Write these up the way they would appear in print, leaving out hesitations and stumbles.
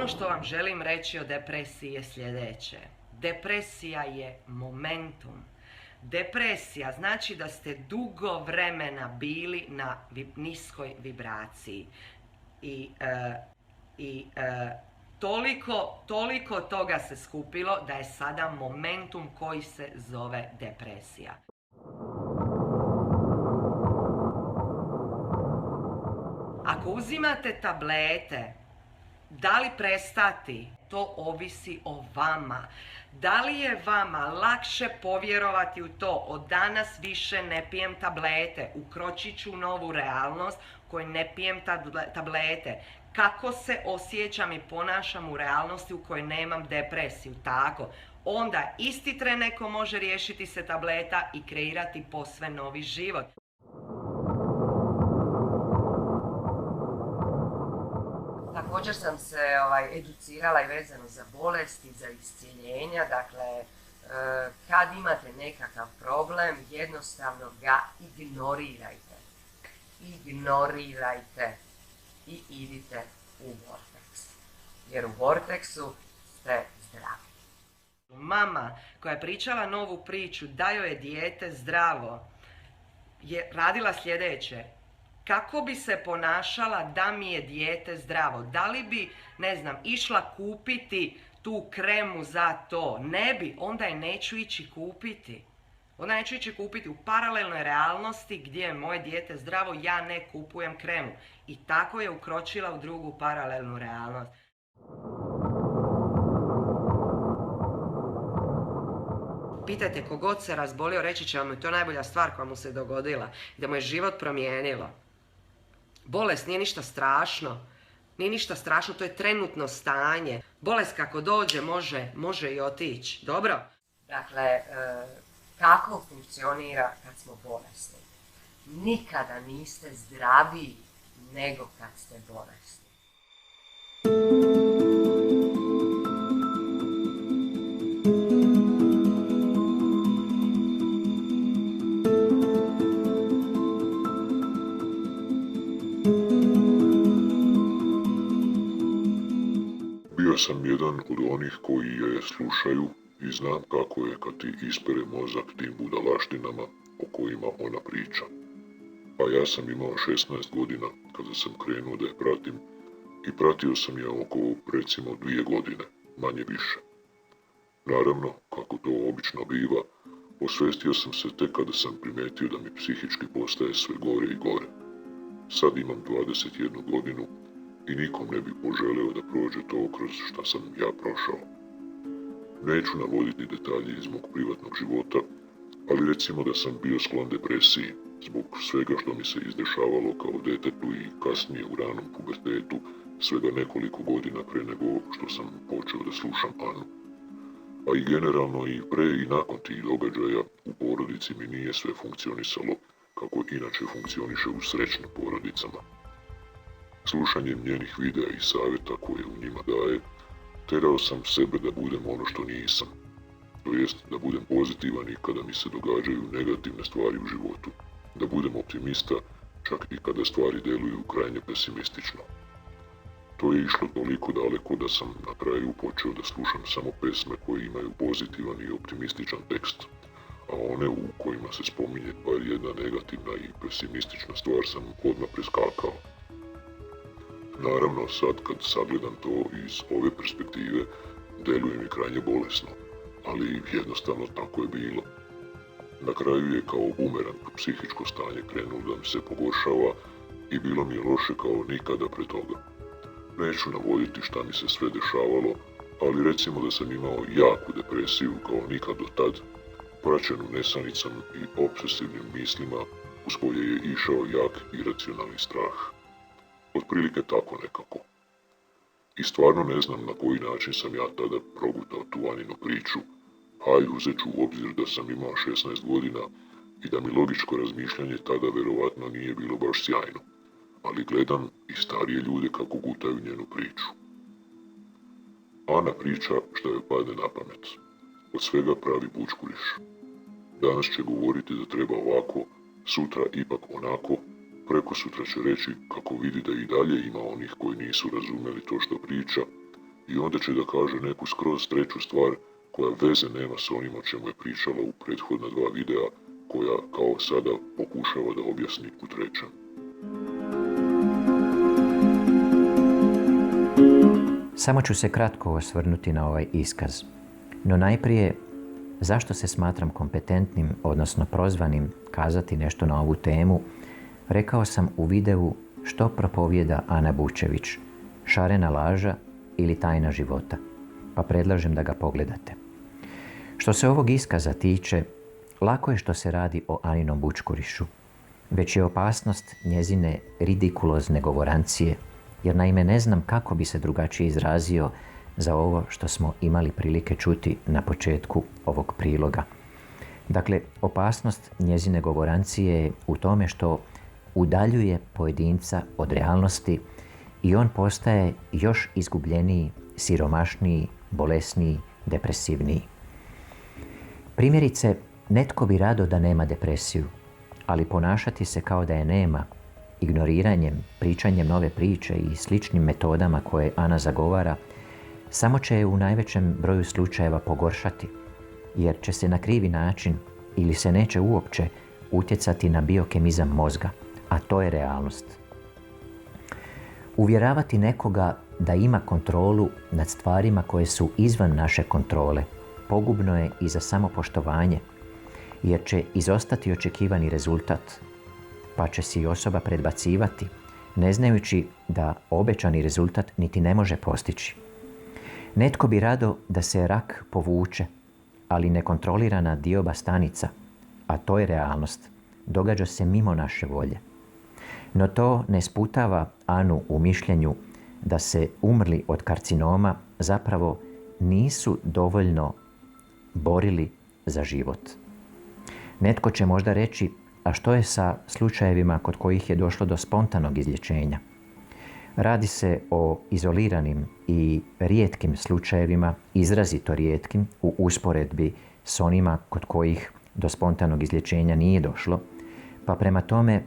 Ono što vam želim reći o depresiji je sljedeće. Depresija je momentum. Depresija znači da ste dugo vremena bili na niskoj vibraciji. Toliko toga se skupilo da je sada momentum koji se zove depresija. Ako uzimate tablete, da li prestati? To ovisi o vama. Da li je vama lakše povjerovati u to, od danas više ne pijem tablete, ukročit ću u novu realnost koju ne pijem tablete. Kako se osjećam i ponašam u realnosti u kojoj nemam depresiju, tako? Onda isti tren neko može riješiti se tableta i kreirati posve novi život. Također sam se educirala i vezano za bolesti, za iscijeljenja. Dakle, kad imate nekakav problem, jednostavno ga ignorirajte. Ignorirajte i idite u vortex. Jer u vorteksu ste zdravi. Mama koja je pričala novu priču da joj je dijete zdravo je radila sljedeće. Kako bi se ponašala da mi je dijete zdravo? Da li bi, išla kupiti tu kremu za to? Ne bi, onda je neću ići kupiti. Onda neću ići kupiti u paralelnoj realnosti gdje je moje dijete zdravo, ja ne kupujem kremu. I tako je ukročila u drugu paralelnu realnost. Pitajte kogod se razbolio, reći će vam da je to najbolja stvar koja mu se dogodila i da mu je život promijenilo. Bolest nije ništa strašno. Nije ništa strašno, to je trenutno stanje. Bolest kako dođe može i otići. Dobro? Dakle, kako funkcionira kad smo bolesni? Nikada niste zdraviji nego kad ste bolesni. Bio sam jedan od onih koji je slušaju i znam kako je kad ti ispere mozak tim budalaštinama o kojima ona priča. Pa ja sam imao 16 godina kada sam krenuo da je pratim i pratio sam je oko recimo 2 godine, manje više. Naravno, kako to obično biva, osvestio sam se tek kada sam primijetio da mi psihički postaje sve gore i gore. Sad imam 21 godinu i nikom ne bi poželio da prođe to kroz šta sam ja prošao. Neću navoditi detalje iz mog privatnog života, ali recimo da sam bio sklon depresiji zbog svega što mi se izdešavalo kao detetu i kasnije u ranom pubertetu, svega nekoliko godina pre nego što sam počeo da slušam Anu. A i generalno i pre i nakon tih događaja u porodici mi nije sve funkcionisalo kako inače funkcioniše u srećnim porodicama. Slušanjem njenih videa i savjeta koje u njima daje, terao sam sebe da budem ono što nisam. To jest da budem pozitivan i kada mi se događaju negativne stvari u životu. Da budem optimista čak i kada stvari deluju krajnje pesimistično. To je išlo toliko daleko da sam na kraju počeo da slušam samo pesme koje imaju pozitivan i optimističan tekst, a one u kojima se spominje bar jedna negativna i pesimistična stvar sam odmah preskakao. Naravno, sad kad sagledam to iz ove perspektive, deluje mi krajnje bolesno, ali jednostavno tako je bilo. Na kraju je kao bumerang psihičko stanje krenulo da mi se pogoršava i bilo mi je loše kao nikada pre toga. Neću navoditi šta mi se sve dešavalo, ali recimo da sam imao jaku depresiju kao nikad do tad, praćenu nesanicom i obsesivnim mislima uz koje je išao jak iracionalni strah. Otprilike tako nekako. I stvarno ne znam na koji način sam ja tada progutao tu Aninu priču, a i uzet ću u obzir da sam imao 16 godina i da mi logičko razmišljanje tada verovatno nije bilo baš sjajno, ali gledam i starije ljude kako gutaju njenu priču. Ana priča što joj padne na pamet. Od svega pravi bučkuriš. Danas će govoriti da treba ovako, sutra ipak onako, preko sutra će reći kako vidi da i dalje ima onih koji nisu razumjeli to što priča i onda će da kaže neku skroz treću stvar koja veze nema s onim o čemu je pričala u prethodna 2 videa, koja kao sada pokušava da objasni u trećem. Samo ću se kratko osvrnuti na ovaj iskaz. No najprije, zašto se smatram kompetentnim, odnosno prozvanim, kazati nešto na ovu temu, rekao sam u videu Što propovijeda Ana Bučević, Šarena laža ili Tajna života, pa predlažem da ga pogledate. Što se ovog iskaza tiče, lako je što se radi o Aninom bučkurišu, već je opasnost njezine ridikulozne govorancije, jer naime ne znam kako bi se drugačije izrazio za ovo što smo imali prilike čuti na početku ovog priloga. Dakle, opasnost njezine govorancije je u tome što udaljuje pojedinca od realnosti i on postaje još izgubljeniji, siromašniji, bolesniji, depresivniji. Primjerice, netko bi rado da nema depresiju, ali ponašati se kao da je nema, ignoriranjem, pričanjem nove priče i sličnim metodama koje Ana zagovara, samo će je u najvećem broju slučajeva pogoršati, jer će se na krivi način ili se neće uopće utjecati na biokemizam mozga, a to je realnost. Uvjeravati nekoga da ima kontrolu nad stvarima koje su izvan naše kontrole pogubno je i za samopoštovanje, jer će izostati očekivani rezultat, pa će si osoba predbacivati, ne znajući da obećani rezultat niti ne može postići. Netko bi rado da se rak povuče, ali nekontrolirana dioba stanica, a to je realnost, događa se mimo naše volje. No to ne sputava Anu u mišljenju da se umrli od karcinoma zapravo nisu dovoljno borili za život. Netko će možda reći, a što je sa slučajevima kod kojih je došlo do spontanog izlječenja? Radi se o izoliranim i rijetkim slučajevima, izrazito rijetkim u usporedbi s onima kod kojih do spontanog izlječenja nije došlo, pa prema tome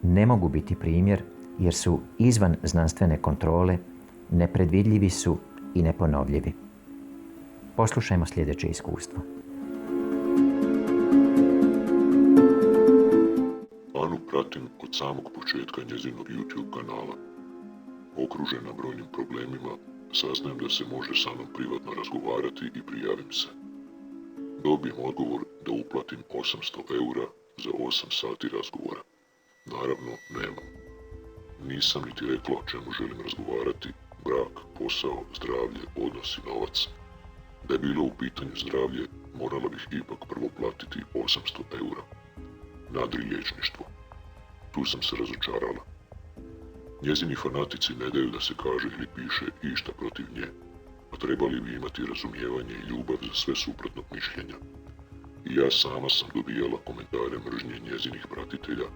ne mogu biti primjer jer su izvan znanstvene kontrole, nepredvidljivi su i neponovljivi. Poslušajmo sljedeće iskustvo. Anu pratim od samog početka njezinog YouTube kanala. Okružena brojnim problemima, saznajem da se može sa mnom privatno razgovarati i prijavim se. Dobijem odgovor da uplatim 800 eura za 8 sati razgovora. Naravno, nemam. Nisam niti rekla o čemu želim razgovarati, brak, posao, zdravlje, odnos i novac. Da je bilo u pitanju zdravlje, morala bih ipak prvo platiti 800 eura. Nadri liječništvo. Tu sam se razočarala. Njezini fanatici ne daju da se kaže ili piše išta protiv nje, a trebali bi imati razumijevanje i ljubav za sve suprotnog mišljenja. I ja sama sam dobijala komentare mržnje njezinih pratitelja,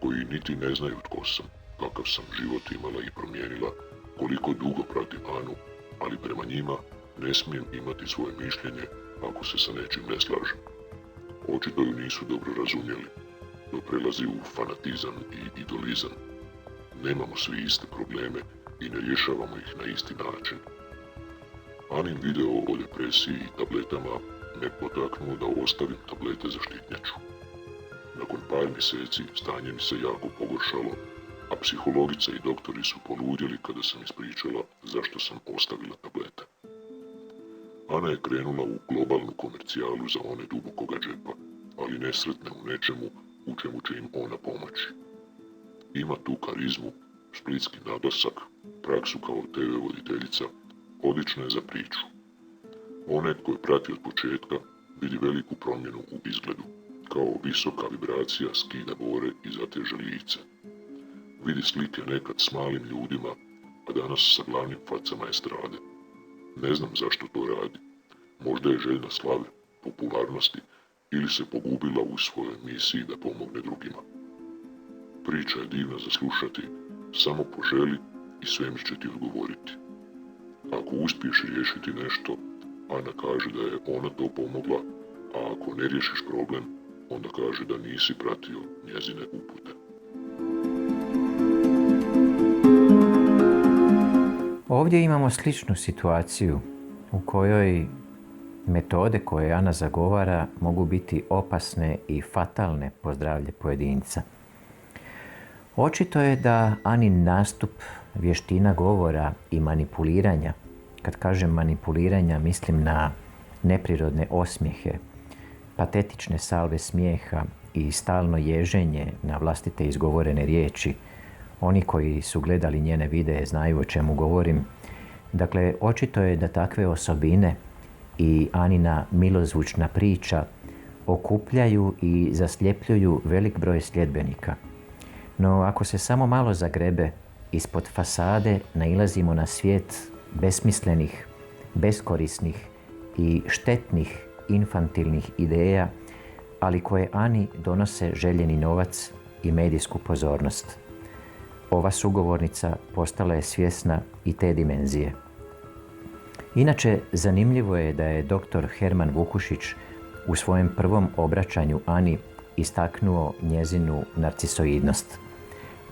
koji niti ne znaju tko sam, kakav sam život imala i promijenila, koliko dugo pratim Anu, ali prema njima ne smijem imati svoje mišljenje ako se sa nečim ne slažem. Očito ju nisu dobro razumjeli. To prelazi u fanatizam i idolizam. Nemamo svi iste probleme i ne rješavamo ih na isti način. Anin video o depresiji i tabletama me potaknuo da ostavim tablete za štitnjaču. Nakon par mjeseci stanje mi se jako pogoršalo, a psihologica i doktori su poludjeli kada sam ispričala zašto sam ostavila tablete. Ana je krenula u globalnu komercijalu za one dubokoga džepa, ali nesretne u nečemu u čemu će im ona pomoći. Ima tu karizmu, splitski naglasak, praksu kao TV voditeljica, odlična je za priču. Onaj tko je prati od početka vidi veliku promjenu u izgledu, kao visoka vibracija skida bore i zateže lice. Vidi slike nekad s malim ljudima, a danas sa glavnim facama estrade. Ne znam zašto to radi. Možda je željna slave, popularnosti ili se pogubila u svojoj misiji da pomogne drugima. Priča je divna za slušati, samo poželi i svemir će ti odgovoriti. Ako uspiješ riješiti nešto, Ana kaže da je ona to pomogla, a ako ne riješiš problem, onda kaže da nisi pratio njezine upute. Ovdje imamo sličnu situaciju u kojoj metode koje Ana zagovara mogu biti opasne i fatalne po zdravlje pojedinca. Očito je da Anin nastup, vještina govora i manipuliranja, kad kažem manipuliranja mislim na neprirodne osmijehe, patetične salve smijeha i stalno ježenje na vlastite izgovorene riječi. Oni koji su gledali njene videe znaju o čemu govorim. Dakle, očito je da takve osobine i Anina milozvučna priča okupljaju i zasljepljuju velik broj sljedbenika. No, ako se samo malo zagrebe, ispod fasade nailazimo na svijet besmislenih, beskorisnih i štetnih infantilnih ideja, ali koje Ani donose željeni novac i medijsku pozornost. Ova sugovornica postala je svjesna i te dimenzije. Inače, zanimljivo je da je dr. Herman Vukušić u svojem prvom obraćanju Ani istaknuo njezinu narcisoidnost.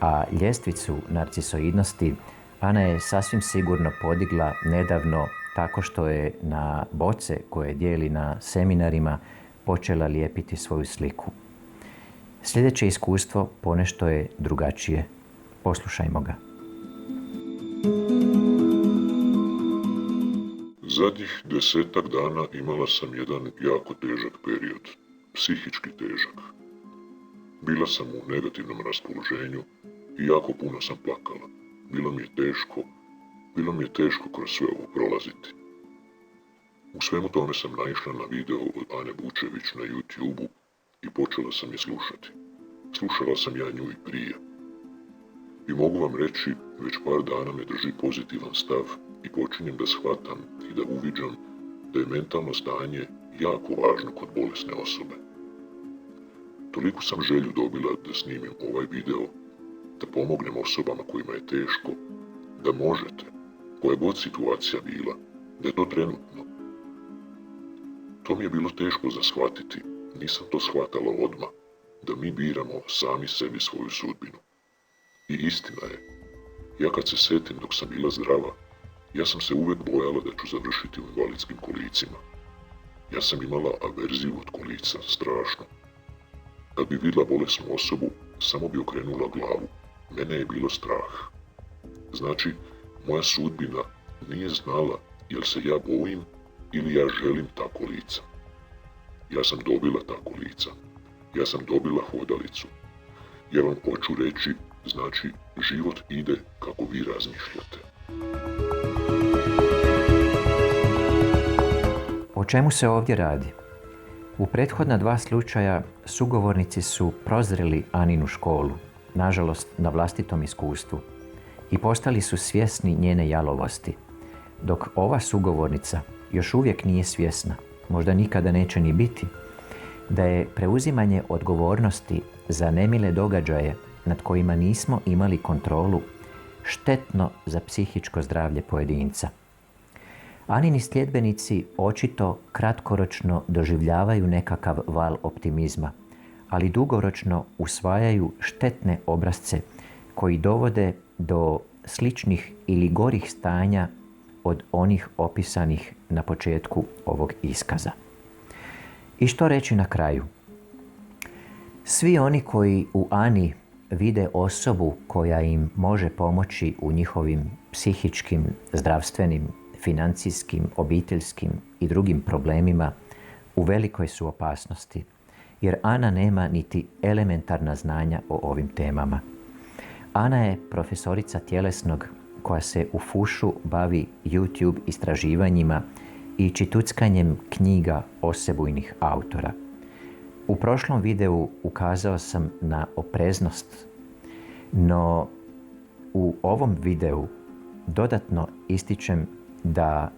A ljestvicu narcisoidnosti Ana je sasvim sigurno podigla nedavno tako što je na boce koje dijeli na seminarima počela lijepiti svoju sliku. Sljedeće iskustvo ponešto je drugačije. Poslušajmo ga. Zadnjih 10-tak dana imala sam jedan jako težak period, psihički težak. Bila sam u negativnom raspoloženju i jako puno sam plakala. Bilo mi je teško kroz sve ovo prolaziti. U svemu tome sam naišla na video od Ane Bučević na YouTube-u i počela sam je slušati. Slušala sam ja nju i prije. I mogu vam reći, već par dana me drži pozitivan stav i počinjem da shvatam i da uviđam da je mentalno stanje jako važno kod bolesne osobe. Toliko sam želju dobila da snimim ovaj video, da pomognem osobama kojima je teško, da možete, koja god situacija bila, da je to trenutno. To mi je bilo teško za shvatiti, nisam to shvatala odmah, da mi biramo sami sebi svoju sudbinu. I istina je, ja kad se setim dok sam bila zdrava, ja sam se uvijek bojala da ću završiti u invalidskim kolicima. Ja sam imala averziju od kolica, strašno. Kad bi vidjela bolesnu osobu, samo bi okrenula glavu. Mene je bilo strah. Znači, moja sudbina nije znala jel se ja bojim ili ja želim ta kolica. Ja sam dobila ta kolica. Ja sam dobila hodalicu. Ja vam hoću reći, znači, život ide kako vi razmišljate. O čemu se ovdje radi? U prethodna 2 slučaja sugovornici su prozreli Aninu školu, nažalost na vlastitom iskustvu, i postali su svjesni njene jalovosti, dok ova sugovornica još uvijek nije svjesna, možda nikada neće ni biti, da je preuzimanje odgovornosti za nemile događaje nad kojima nismo imali kontrolu štetno za psihičko zdravlje pojedinca. Anini sljedbenici očito kratkoročno doživljavaju nekakav val optimizma, ali dugoročno usvajaju štetne obrasce koji dovode do sličnih ili gorih stanja od onih opisanih na početku ovog iskaza. I što reći na kraju? Svi oni koji u Ani vide osobu koja im može pomoći u njihovim psihičkim, zdravstvenim, financijskim, obiteljskim i drugim problemima u velikoj su opasnosti, jer Ana nema niti elementarna znanja o ovim temama. Ana je profesorica tjelesnog koja se u fušu bavi YouTube istraživanjima i čituckanjem knjiga osebujnih autora. U prošlom videu ukazao sam na opreznost, no u ovom videu dodatno ističem da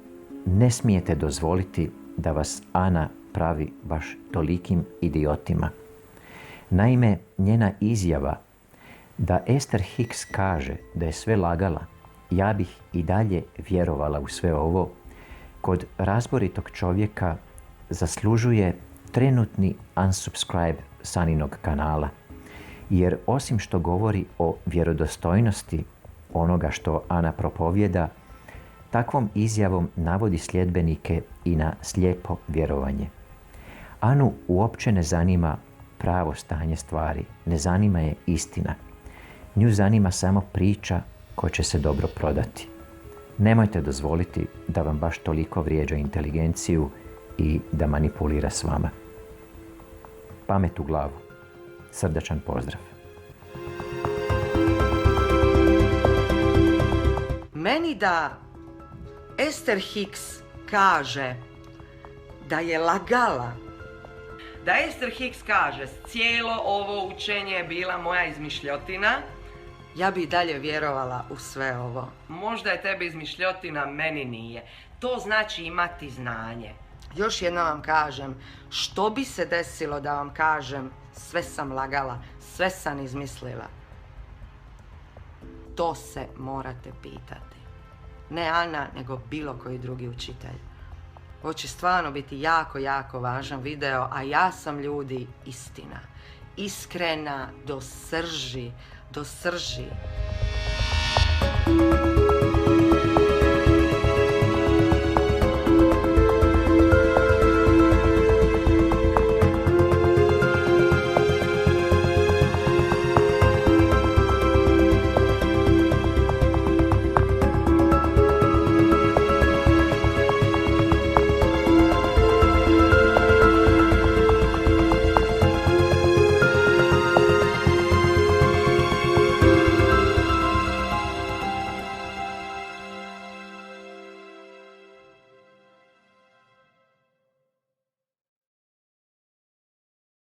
ne smijete dozvoliti da vas Ana pravi baš tolikim idiotima. Naime, njena izjava da Esther Hicks kaže da je sve lagala, ja bih i dalje vjerovala u sve ovo, kod razboritog čovjeka zaslužuje trenutni unsubscribe s Aninog kanala, jer osim što govori o vjerodostojnosti onoga što Ana propovjeda, Takvom izjavom navodi sljedbenike i na slijepo vjerovanje. Anu uopće ne zanima pravo stanje stvari, ne zanima je istina. Nju zanima samo priča koja će se dobro prodati. Nemojte dozvoliti da vam baš toliko vrijeđa inteligenciju i da manipulira s vama. Pamet u glavu. Srdačan pozdrav. Meni da Esther Hicks kaže da je lagala, da Esther Hicks kaže cijelo ovo učenje je bila moja izmišljotina, ja bi dalje vjerovala u sve ovo. Možda je tebi izmišljotina, meni nije. To znači imati znanje. Još jednom vam kažem, što bi se desilo da vam kažem sve sam lagala, sve sam izmislila? To se morate pitati. Ne Ana, nego bilo koji drugi učitelj. Ovo će stvarno biti jako, jako važan video, a ja sam, ljudi, istina. Iskrena do srži, do srži.